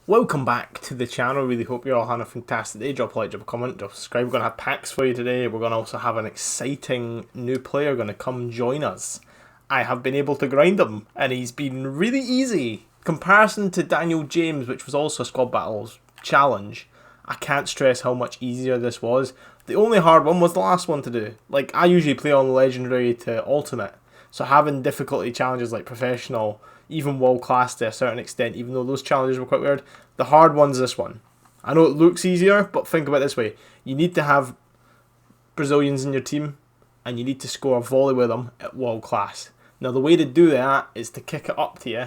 Welcome back to the channel. Really hope you're all having a fantastic day. Drop a like, drop a comment, drop a subscribe. We're going to have packs for you today. We're going to also have an exciting new player going to come join us. I have been able to grind him and he's been really easy. Comparison to Daniel James, which was also a squad battles challenge. I can't stress how much easier this was. The only hard one was the last one to do. Like, I usually play on legendary to ultimate. So having difficulty challenges like professional, even world class to a certain extent, even though those challenges were quite weird, the hard one's this one. I know it looks easier, but think about it this way. You need to have Brazilians in your team, and you need to score a volley with them at world class. Now the way to do that is to kick it up to you.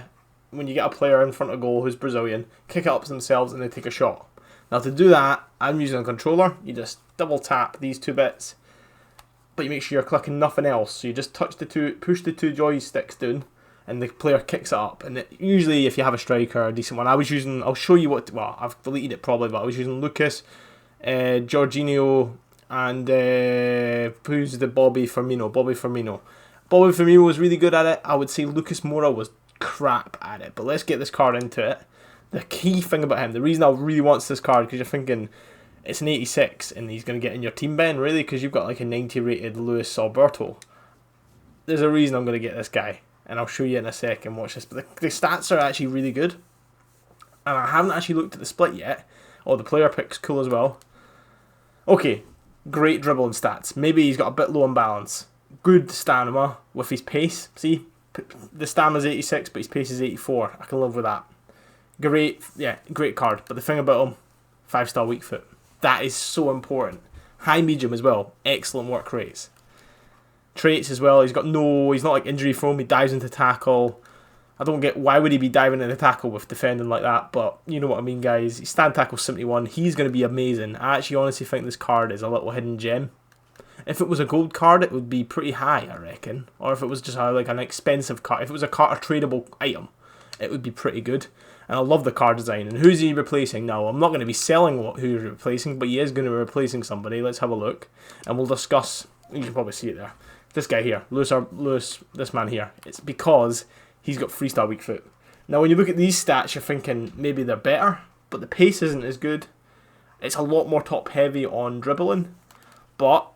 When you get a player in front of goal who's Brazilian, kick it up to themselves and they take a shot. Now to do that, I'm using a controller. You just double tap these two bits, but you make sure you're clicking nothing else. So you just push the two joysticks down, and the player kicks it up. And usually, if you have a striker, a decent one, I'll show you what. Well, I've deleted it probably, but I was using Lucas, Jorginho, and who's the Bobby Firmino? Bobby Firmino was really good at it. I would say Lucas Moura was crap at it. But let's get this card into it. The key thing about him, the reason I really want this card, because you're thinking it's an 86 and he's going to get in your team, Ben, really, because you've got like a 90 rated Luis Alberto. There's a reason I'm going to get this guy, and I'll show you in a second. Watch this. But the stats are actually really good, and I haven't actually looked at the split yet. Oh, the player pick's cool as well. Okay, great dribbling stats. Maybe he's got a bit low on balance. Good stamina with his pace. See, the stamina's 86, but his pace is 84. I can live with that. Great, yeah, great card. But the thing about him, 5-star weak foot. That is so important. High medium as well. Excellent work rates. Traits as well. He's not like injury prone. He dives into tackle. I don't get why would he be diving into tackle with defending like that, but you know what I mean, guys. He's stand tackle 71. He's going to be amazing. I actually honestly think this card is a little hidden gem. If it was a gold card, it would be pretty high, I reckon. Or if it was just like an expensive card, if it was a tradable item, it would be pretty good. And I love the card design. And who's he replacing? Now, I'm not going to be selling who he's replacing, but he is going to be replacing somebody. Let's have a look. And we'll discuss. You can probably see it there. This guy here. Lewis, this man here. It's because he's got 3-star weak foot. Now, when you look at these stats, you're thinking maybe they're better, but the pace isn't as good. It's a lot more top heavy on dribbling, but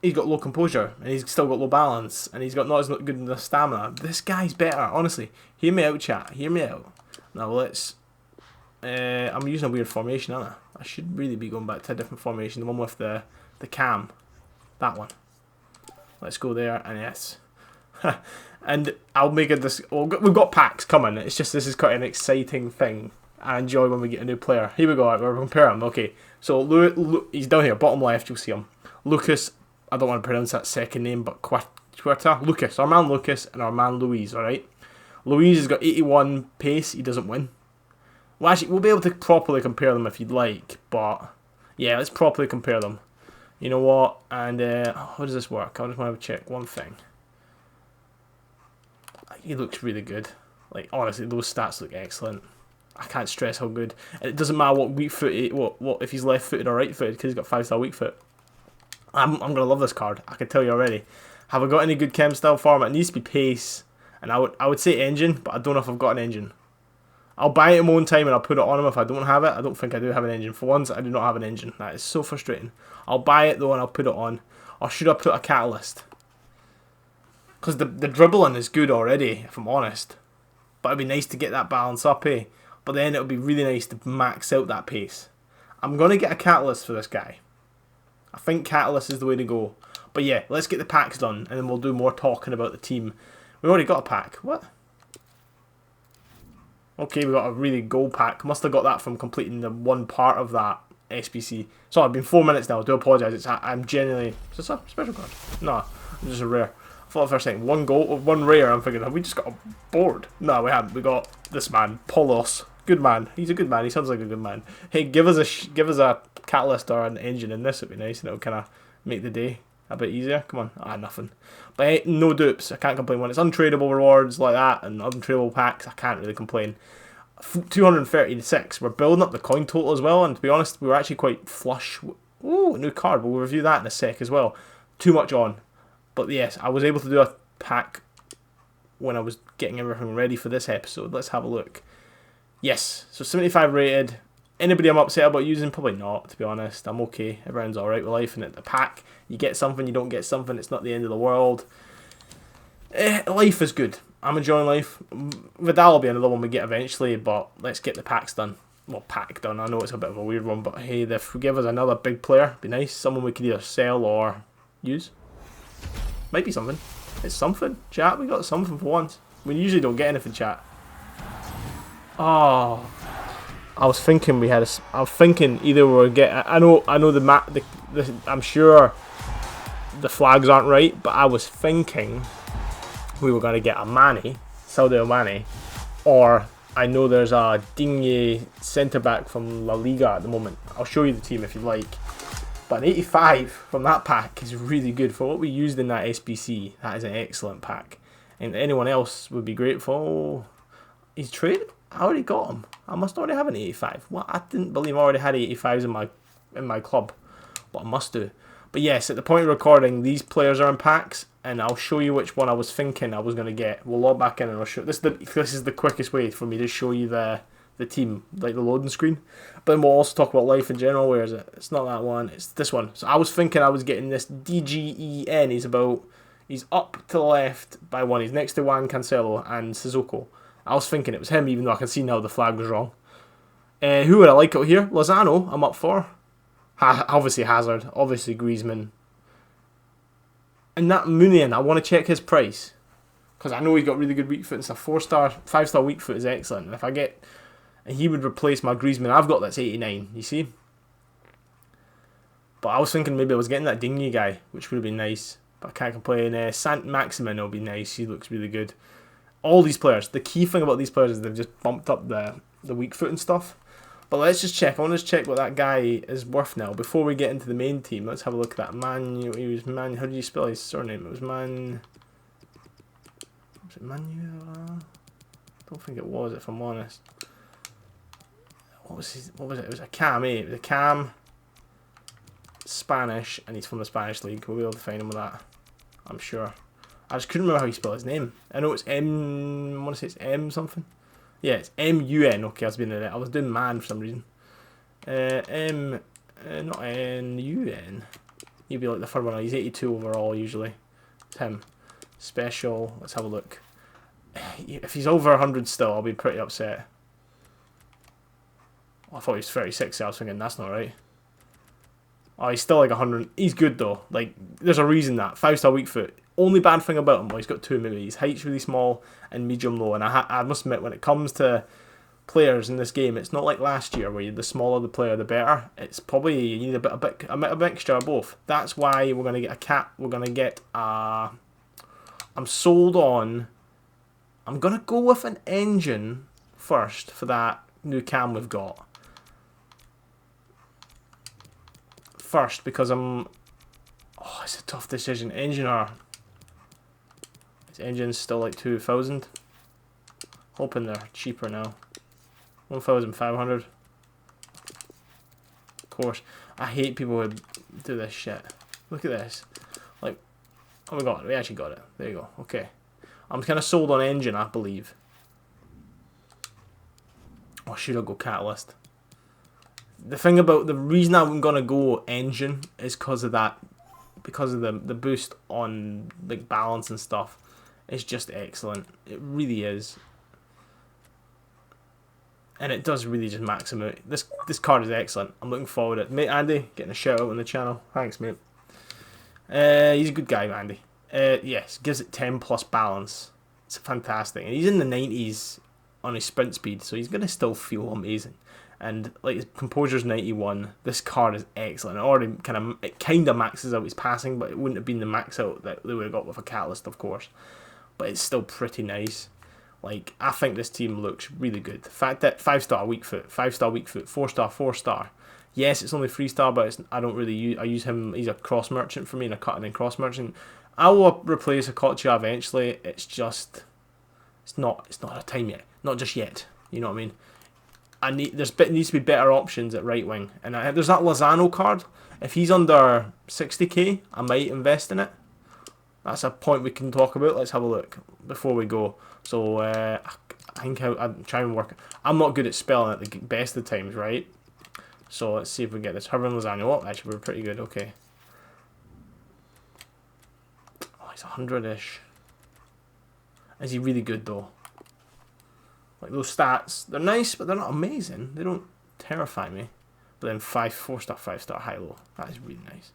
he's got low composure, and he's still got low balance, and he's got not as good in the stamina. This guy's better, honestly. Hear me out, chat. Hear me out. Now let's... I'm using a weird formation, aren't I? I should really be going back to a different formation, the one with the cam. That one. Let's go there, and yes. And I'll make it this... Well, we've got packs coming. It's just this is quite an exciting thing. I enjoy when we get a new player. Here we go. We're comparing them. Okay, so he's down here, bottom left. You'll see him. Lucas... I don't want to pronounce that second name, but Quarta. Lucas. Our man Lucas and our man Luis, alright? Luis has got 81 pace. He doesn't win. Well, actually, we'll be able to properly compare them if you'd like, but yeah, let's properly compare them. You know what? And how does this work? I just want to check one thing. He looks really good. Like, honestly, those stats look excellent. I can't stress how good. And it doesn't matter what weak foot, what if he's left footed or right footed, because he's got 5-star weak foot. I'm going to love this card. I can tell you already. Have I got any good chem style form? It needs to be pace. And I would say engine, but I don't know if I've got an engine. I'll buy it in my own time and I'll put it on him if I don't have it. I don't think I do have an engine. For once, I do not have an engine. That is so frustrating. I'll buy it though and I'll put it on. Or should I put a catalyst? Because the dribbling is good already, if I'm honest. But it'd be nice to get that balance up, eh? But then it would be really nice to max out that pace. I'm going to get a catalyst for this guy. I think Catalyst is the way to go. But yeah, let's get the packs done, and then we'll do more talking about the team. We've already got a pack. What? Okay, we got a really gold pack. Must have got that from completing the one part of that SBC. So I've been 4 minutes now. I do apologise. I'm genuinely... Is this a special card? No, it's just a rare. I thought the first thing, one gold, one rare. I'm thinking, have we just got a board? No, we haven't. We got this man, Polos. Good man. He's a good man. He sounds like a good man. Hey, give us a catalyst or an engine in this. It'd be nice, and it'll kind of make the day a bit easier. Come on. Nothing. But hey, no dupes. I can't complain. When it's untradeable rewards like that and untradeable packs, I can't really complain. 236. We're building up the coin total as well, and to be honest, we were actually quite flush. Ooh, new card. We'll review that in a sec as well. Too much on. But yes, I was able to do a pack when I was getting everything ready for this episode. Let's have a look. Yes, so 75 rated. Anybody I'm upset about using? Probably not, to be honest. I'm okay. Everyone's alright with life. And at the pack, you get something, you don't get something. It's not the end of the world. Life is good. I'm enjoying life. Vidal will be another one we get eventually, but let's get the packs done. Well, pack done. I know it's a bit of a weird one, but hey, if we give us another big player, be nice. Someone we could either sell or use. Might be something. It's something. Chat, we got something for once. We usually don't get anything, chat. Oh, I was thinking we had. I'm thinking either we're get. I know the map. I'm sure the flags aren't right, but I was thinking we were gonna get a Mane, Sadio Mane, or I know there's a Digne centre back from La Liga at the moment. I'll show you the team if you like. But an 85 from that pack is really good for what we used in that SBC. That is an excellent pack, and anyone else would be grateful. He's traded. I already got him. I must already have an 85. What? I didn't believe I already had 85s in my club. But I must do. But yes, at the point of recording, these players are in packs, and I'll show you which one I was thinking I was going to get. We'll log back in and I'll show. This is the quickest way for me to show you the team, like the loading screen. But then we'll also talk about life in general. Where is it? It's not that one. It's this one. So I was thinking I was getting this DGEN. He's up to the left by one. He's next to Juan Cancelo and Sissoko. I was thinking it was him, even though I can see now the flag was wrong. Who would I like out here? Lozano, I'm up for. Obviously Hazard, obviously Griezmann. And that Munian, I want to check his price. Because I know he's got really good weak foot. It's a 4-star, 5-star weak foot is excellent. And if I get... And he would replace my Griezmann. I've got that's 89, you see? But I was thinking maybe I was getting that Digne guy, which would have been nice. But I can't complain. Sant Maximin will be nice. He looks really good. All these players. The key thing about these players is they've just bumped up the weak foot and stuff. But let's just check. I want to check what that guy is worth now. Before we get into the main team, let's have a look at that. How did you spell his surname? It was Man... Was it Manuel? I don't think it was, if I'm honest. What was it? It was a Cam, eh? It was a Cam. Spanish, and he's from the Spanish league. We'll be able to find him with that, I'm sure. I just couldn't remember how you spell his name. I know it's M... I want to say it's M something. Yeah, it's M-U-N. Okay, I was being in it. I was doing man for some reason. Not N-U-N. He'd be like the third one. He's 82 overall, usually. It's him. Special. Let's have a look. If he's over 100 still, I'll be pretty upset. Oh, I thought he was 36, so I was thinking, that's not right. Oh, he's still like 100. He's good, though. Like, there's a reason that. 5-star weak foot. Only bad thing about him, well, he's got two maybe. His height's really small and medium low. And I must admit, when it comes to players in this game, it's not like last year where the smaller the player, the better. It's probably you need a mixture of both. That's why we're gonna get a cat. We're gonna get a. I'm sold on. I'm gonna go with an engine first for that new cam we've got. First, because I'm. Oh, it's a tough decision. Engineer. Engine's still like 2,000. Hoping they're cheaper now. 1,500. Of course. I hate people who do this shit. Look at this. Like, oh my god, we actually got it. There you go. Okay. I'm kind of sold on engine, I believe. Or should I go catalyst? The thing about the reason I'm gonna go engine is because of that. Because of the boost on like balance and stuff. It's just excellent. It really is. And it does really just max him out. This card is excellent. I'm looking forward to it. Mate Andy, getting a shout out on the channel. Thanks, mate. He's a good guy, Andy. Yes, gives it 10 plus balance. It's fantastic. And he's in the 90s on his sprint speed, so he's going to still feel amazing. And like his composure's 91. This card is excellent. It kind of maxes out his passing, but it wouldn't have been the max out that they would have got with a catalyst, of course. But it's still pretty nice. Like, I think this team looks really good. The fact that 5-star weak foot, 4-star, 4-star. Yes, it's only 3-star, but I don't really use. I use him. He's a cross merchant for me, and a cut and cross merchant. I will replace a Kocha eventually. It's just, it's not a time yet. Not just yet. You know what I mean? Needs to be better options at right wing. And there's that Lozano card. If he's under 60k, I might invest in it. That's a point we can talk about. Let's have a look before we go. So I think I'd try and work. I'm not good at spelling at the best of times, right? So let's see if we get this. Herman Lasagna. Oh, actually, we're pretty good. Okay. Oh, he's 100-ish. Is he really good, though? Like, those stats, they're nice, but they're not amazing. They don't terrify me. But then 4-star, 5-star, high-low. That is really nice.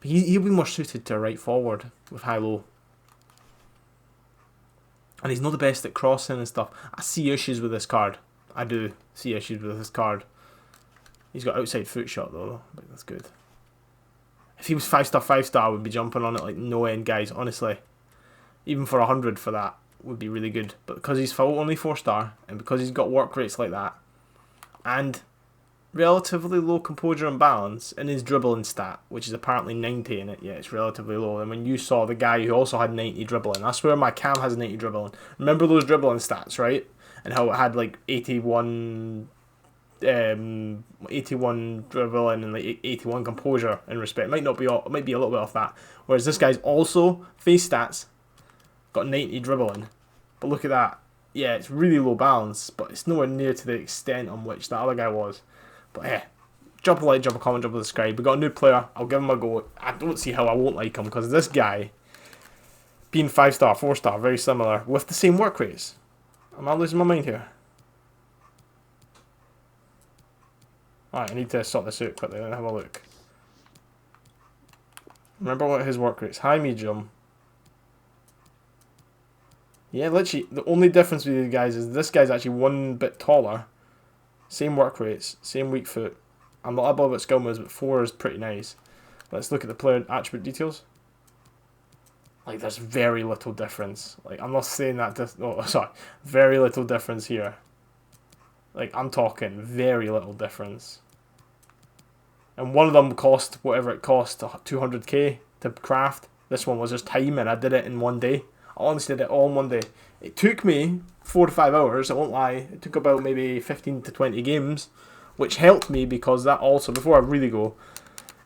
But he'll be more suited to right forward with high-low. And he's not the best at crossing and stuff. I see issues with this card. I do see issues with this card. He's got outside foot shot though, but that's good. If he was 5-star, 5-star, I would be jumping on it like no end, guys. Honestly, even for 100 for that would be really good. But because he's only 4-star, and because he's got work rates like that, and relatively low composure and balance in his dribbling stat, which is apparently 90 in it, yeah, it's relatively low. And when you saw the guy who also had 90 dribbling, I swear my cam has 90 dribbling. Remember those dribbling stats, right? And how it had like 81 dribbling and like 81 composure in respect. It might not be all, it might be a little bit off that. Whereas this guy's also face stats got 90 dribbling. But look at that. Yeah, it's really low balance, but it's nowhere near to the extent on which that other guy was. But yeah, drop a like, drop a comment, drop a subscribe. We got a new player. I'll give him a go. I don't see how I won't like him, because this guy, being 5-star, 4-star, very similar, with the same work rates. Am I losing my mind here? Alright, I need to sort this out quickly and have a look. Remember what his work rates? High, medium. Yeah, literally, the only difference with these guys is this guy's actually one bit taller. Same work rates, same weak foot. I'm not above at skill moves, but 4 is pretty nice. Let's look at the player attribute details. Like, there's very little difference. Like, I'm not saying that... very little difference here. Like, I'm talking very little difference. And one of them cost whatever it cost, 200k to craft. This one was just time, and I did it in one day. I honestly did it all in one day. It took me 4 to 5 hours, I won't lie. It took about maybe 15 to 20 games, which helped me because that also, before I really go,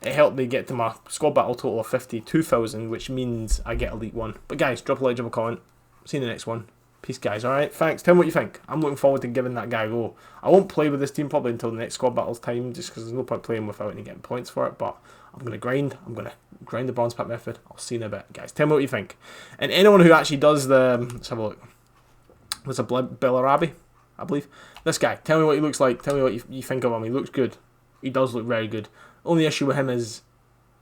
it helped me get to my squad battle total of 52,000, which means I get Elite 1. But guys, drop a like, drop a comment. See you in the next one. Peace, guys. Alright, thanks. Tell me what you think. I'm looking forward to giving that guy a go. I won't play with this team probably until the next squad battle's time, just because there's no point playing without any getting points for it, but I'm going to grind. I'm going to grind the bronze pack method. I'll see you in a bit, guys. Tell me what you think. And anyone who actually does the... Let's have a look. There's a Bellarabi, I believe. This guy. Tell me what he looks like. Tell me what you think of him. He looks good. He does look very good. Only issue with him is...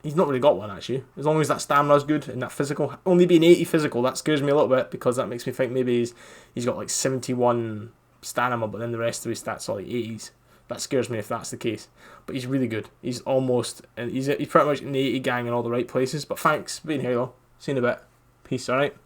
He's not really got one, actually. As long as that stamina's good and that physical... Only being 80 physical, that scares me a little bit, because that makes me think maybe he's got like 71 stamina, but then the rest of his stats are like 80s. That scares me if that's the case. But he's really good. He's almost... He's pretty much in the 80 gang in all the right places. But thanks for being here, though. See you in a bit. Peace, alright?